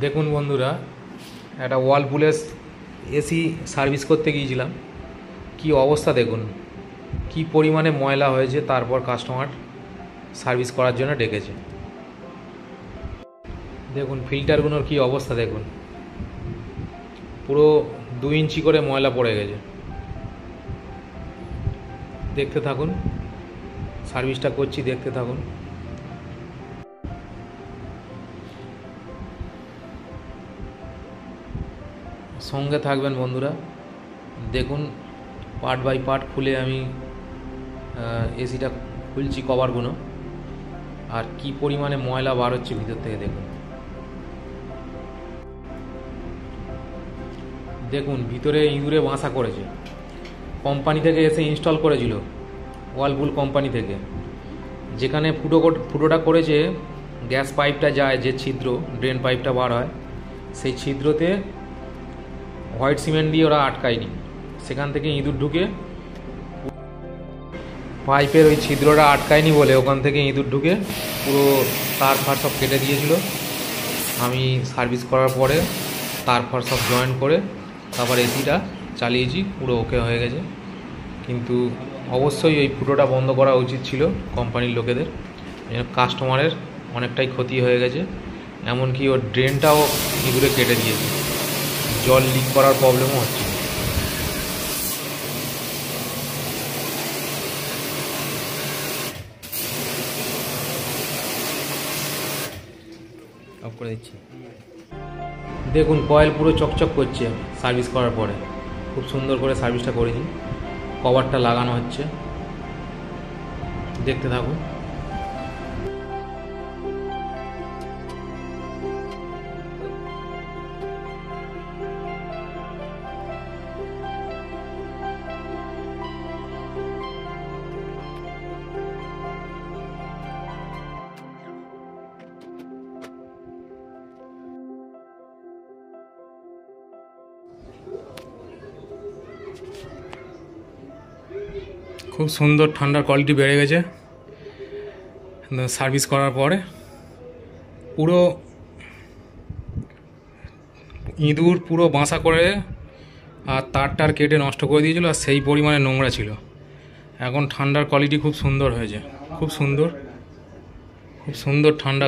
দেখুন বন্ধুরা, একটা ওয়ালপুলের এসি সার্ভিস করতে গিয়েছিলাম। কি অবস্থা দেখুন, কি পরিমাণে ময়লা হয়েছে। তারপর কাস্টমার সার্ভিস করার জন্য ডেকেছে। দেখুন ফিল্টারগুলোর কি অবস্থা দেখুন, পুরো 2 ইঞ্চি করে ময়লা পড়ে গেছে। দেখতে থাকুন, সার্ভিসটা করছি, দেখতে থাকুন। সঙ্গে থাকবেন বন্ধুরা, দেখুন পার্ট বাই পার্ট খুলে আমি এসিটা খুলছি, কভারগুলো, আর কি পরিমাণে ময়লা বার হচ্ছে ভিতর থেকে দেখুন। দেখুন ভিতরে ইঁদুরে বাসা করেছে। কোম্পানি থেকে এসে ইনস্টল করেছিল, ওয়ালপুল কোম্পানি থেকে। যেখানে ফুটোটা করেছে, গ্যাস পাইপটা যায়, যে ছিদ্র, ড্রেন পাইপটা বার হয়, সেই ছিদ্রতে হোয়াইট সিমেন্ট দিয়ে ওরা আটকায়নি। সেখান থেকে ইঁদুর ঢুকে, পাইপের ওই ছিদ্রটা আটকায়নি বলে ওখান থেকে ইঁদুর ঢুকে পুরো তার ফার সব কেটে দিয়েছিল। আমি সার্ভিস করার পরে তার ফার সব জয়েন করে তারপর এসিটা চালিয়েছি, পুরো ওকে হয়ে গেছে। কিন্তু অবশ্যই ওই ফুটোটা বন্ধ করা উচিত ছিল কোম্পানির লোকেদের। কাস্টমারের অনেকটাই ক্ষতি হয়ে গেছে, এমনকি ওর ড্রেনটাও ইঁদুরে কেটে দিয়েছে, জল লিক করার প্রবলেমও হচ্ছে। অফ করে দিচ্ছি। দেখুন কয়েল পুরো চকচক করছে সার্ভিস করার পরে। খুব সুন্দর করে সার্ভিসটা করেছি, কভারটা লাগানো হচ্ছে, দেখতে থাকুন। খুব সুন্দর ঠান্ডার কোয়ালিটি বেড়ে গেছে সার্ভিস করার পরে। পুরো ইঁদুর পুরো বাসা করে আর তারটার কেটে নষ্ট করে দিয়েছিল, আর সেই পরিমাণে নোংরা ছিল। এখন ঠান্ডার কোয়ালিটি খুব সুন্দর হয়েছে, খুব সুন্দর ঠান্ডা